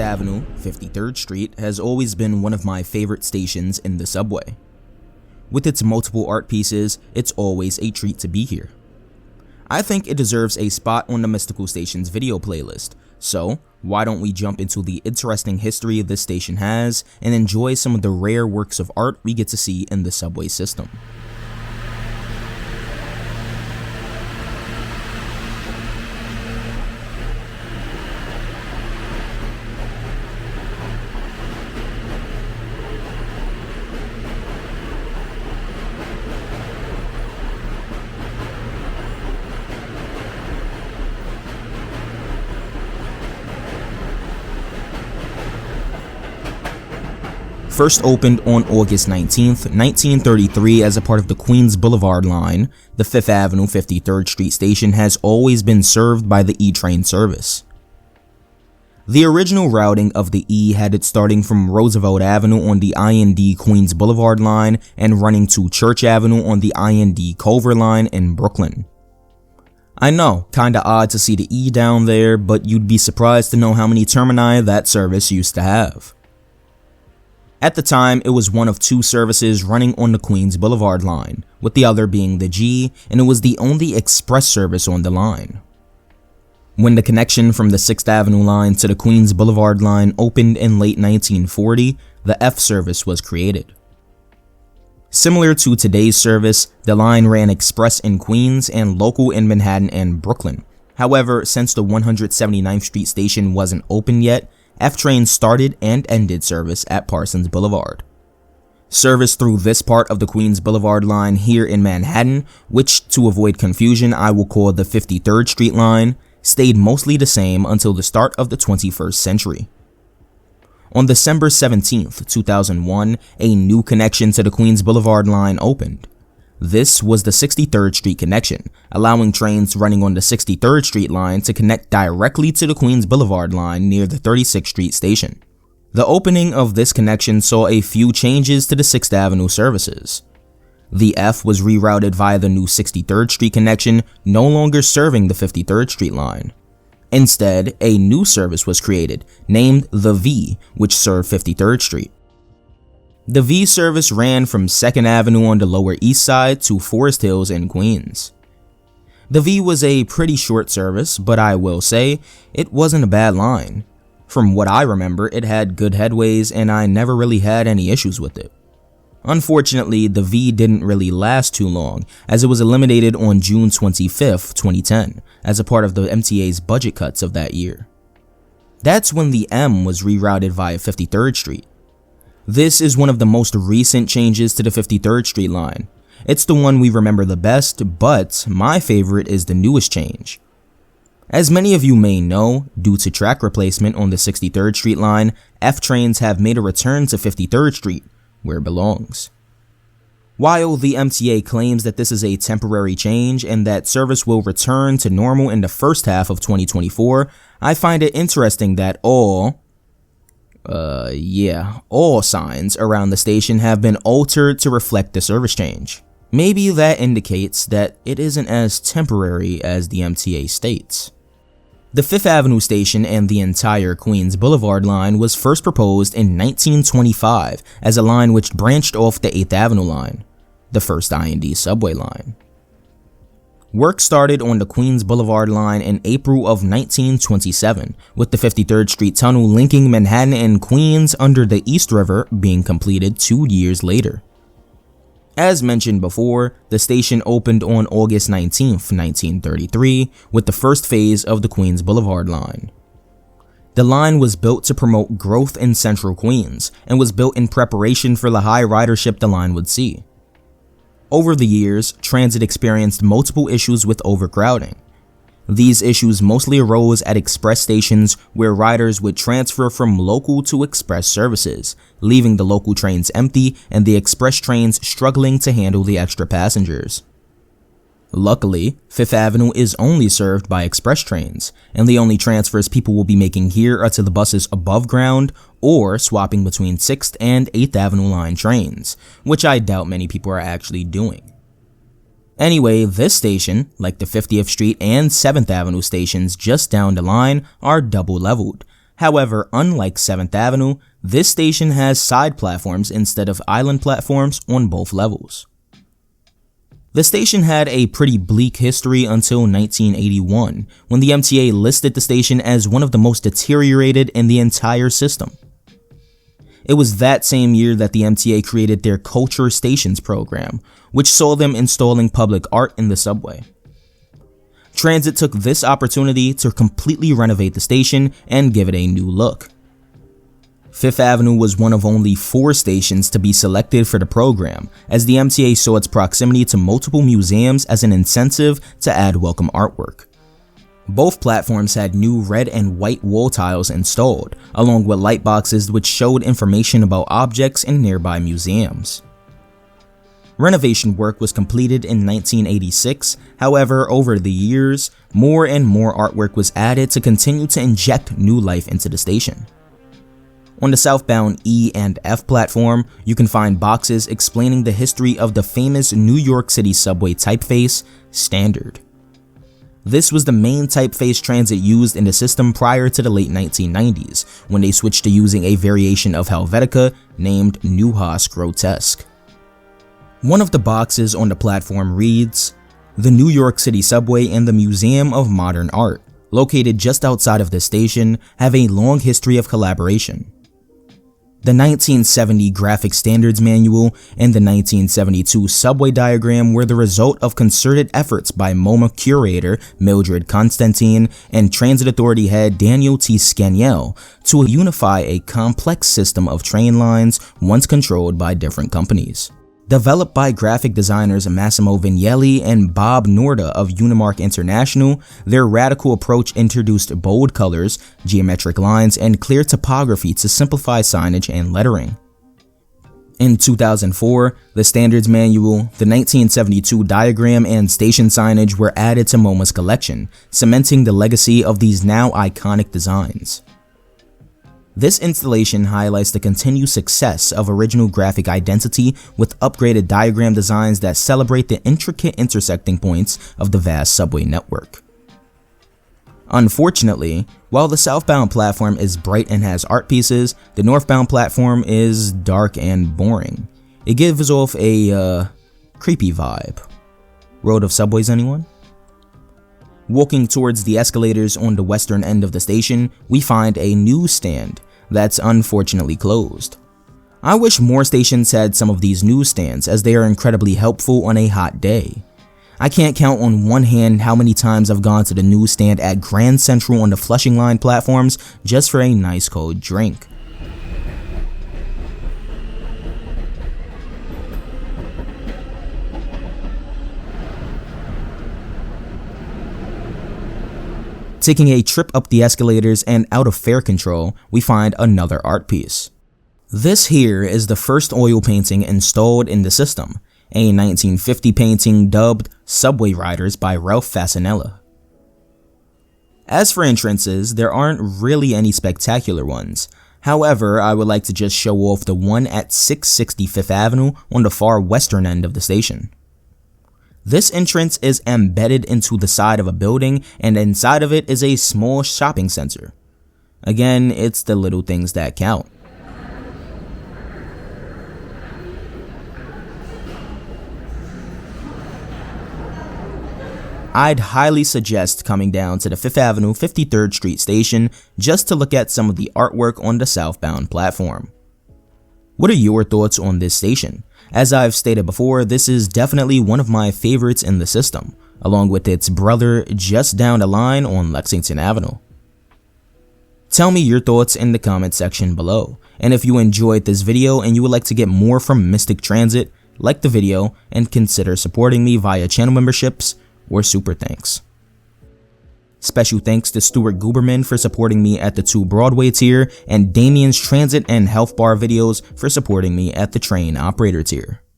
Avenue, 53rd Street has always been one of my favorite stations in the subway. With its multiple art pieces, it's always a treat to be here. I think it deserves a spot on the Mystical Stations video playlist, so why don't we jump into the interesting history this station has and enjoy some of the rare works of art we get to see in the subway system. First opened on August 19th, 1933 as a part of the Queens Boulevard line, the 5th Avenue 53rd Street Station has always been served by the E-train service. The original routing of the E had it starting from Roosevelt Avenue on the I&D Queens Boulevard line and running to Church Avenue on the I&D Culver line in Brooklyn. I know, kinda odd to see the E down there, but you'd be surprised to know how many termini that service used to have. At the time, it was one of two services running on the Queens Boulevard line, with the other being the G, and it was the only express service on the line. When the connection from the 6th Avenue line to the Queens Boulevard line opened in late 1940, the F service was created. Similar to today's service, the line ran express in Queens and local in Manhattan and Brooklyn. However, since the 179th Street station wasn't open yet, F-trains started and ended service at Parsons Boulevard. Service through this part of the Queens Boulevard line here in Manhattan, which to avoid confusion I will call the 53rd Street line, stayed mostly the same until the start of the 21st century. On December 17th, 2001, a new connection to the Queens Boulevard line opened. This was the 63rd Street connection, allowing trains running on the 63rd Street line to connect directly to the Queens Boulevard line near the 36th Street station. The opening of this connection saw a few changes to the 6th Avenue services. The F was rerouted via the new 63rd Street connection, no longer serving the 53rd Street line. Instead, a new service was created, named the V, which served 53rd Street. The V service ran from 2nd Avenue on the Lower East Side to Forest Hills in Queens. The V was a pretty short service, but I will say, it wasn't a bad line. From what I remember, it had good headways and I never really had any issues with it. Unfortunately, the V didn't really last too long, as it was eliminated on June 25th, 2010, as a part of the MTA's budget cuts of that year. That's when the M was rerouted via 53rd Street. This is one of the most recent changes to the 53rd Street line. It's the one we remember the best, but my favorite is the newest change. As many of you may know, due to track replacement on the 63rd Street line, F trains have made a return to 53rd Street, where it belongs. While the MTA claims that this is a temporary change and that service will return to normal in the first half of 2024, I find it interesting that all signs around the station have been altered to reflect the service change. Maybe that indicates that it isn't as temporary as the MTA states. The 5th Avenue station and the entire Queens Boulevard line was first proposed in 1925 as a line which branched off the 8th Avenue line, the first I&D subway line. Work started on the Queens Boulevard line in April of 1927, with the 53rd Street tunnel linking Manhattan and Queens under the East River being completed 2 years later. As mentioned before, the station opened on August 19th, 1933, with the first phase of the Queens Boulevard line. The line was built to promote growth in central Queens, and was built in preparation for the high ridership the line would see. Over the years, transit experienced multiple issues with overcrowding. These issues mostly arose at express stations where riders would transfer from local to express services, leaving the local trains empty and the express trains struggling to handle the extra passengers. Luckily, 5th Avenue is only served by express trains, and the only transfers people will be making here are to the buses above ground or swapping between 6th and 8th Avenue line trains, which I doubt many people are actually doing. Anyway, this station, like the 50th Street and 7th Avenue stations just down the line, are double leveled, However, unlike 7th Avenue, this station has side platforms instead of island platforms on both levels. The station had a pretty bleak history until 1981, when the MTA listed the station as one of the most deteriorated in the entire system. It was that same year that the MTA created their Culture Stations program, which saw them installing public art in the subway. Transit took this opportunity to completely renovate the station and give it a new look. 5th Avenue was one of only 4 stations to be selected for the program, as the MTA saw its proximity to multiple museums as an incentive to add welcome artwork. Both platforms had new red and white wall tiles installed, along with light boxes which showed information about objects in nearby museums. Renovation work was completed in 1986, however, over the years, more and more artwork was added to continue to inject new life into the station. On the southbound E and F platform, you can find boxes explaining the history of the famous New York City subway typeface, Standard. This was the main typeface transit used in the system prior to the late 1990s, when they switched to using a variation of Helvetica named Neuhaus Grotesque. One of the boxes on the platform reads, "The New York City Subway and the Museum of Modern Art, located just outside of the station, have a long history of collaboration. The 1970 Graphic Standards Manual and the 1972 Subway Diagram were the result of concerted efforts by MoMA curator Mildred Constantine and Transit Authority head Daniel T. Scaniel to unify a complex system of train lines once controlled by different companies. Developed by graphic designers Massimo Vignelli and Bob Norda of Unimark International, their radical approach introduced bold colors, geometric lines, and clear topography to simplify signage and lettering. In 2004, the Standards Manual, the 1972 diagram, and station signage were added to MoMA's collection, cementing the legacy of these now iconic designs. This installation highlights the continued success of original graphic identity with upgraded diagram designs that celebrate the intricate intersecting points of the vast subway network. Unfortunately, while the southbound platform is bright and has art pieces, the northbound platform is dark and boring. It gives off a creepy vibe. Road of subways, anyone? Walking towards the escalators on the western end of the station, we find a newsstand that's unfortunately closed. I wish more stations had some of these newsstands, as they are incredibly helpful on a hot day. I can't count on one hand how many times I've gone to the newsstand at Grand Central on the Flushing Line platforms just for a nice cold drink. Taking a trip up the escalators and out of fare control, we find another art piece. This here is the first oil painting installed in the system, a 1950 painting dubbed Subway Riders by Ralph Fasanella. As for entrances, there aren't really any spectacular ones. However, I would like to just show off the one at 660 5th Avenue on the far western end of the station. This entrance is embedded into the side of a building, and inside of it is a small shopping center. Again, it's the little things that count. I'd highly suggest coming down to the 5th Avenue 53rd Street Station just to look at some of the artwork on the southbound platform. What are your thoughts on this station? As I've stated before, this is definitely one of my favorites in the system, along with its brother just down the line on Lexington Avenue. Tell me your thoughts in the comment section below, and if you enjoyed this video and you would like to get more from Mystic Transit, like the video and consider supporting me via channel memberships or super thanks. Special thanks to Stuart Guberman for supporting me at the 2 Broadway tier, and Damien's Transit and Health Bar videos for supporting me at the Train Operator tier.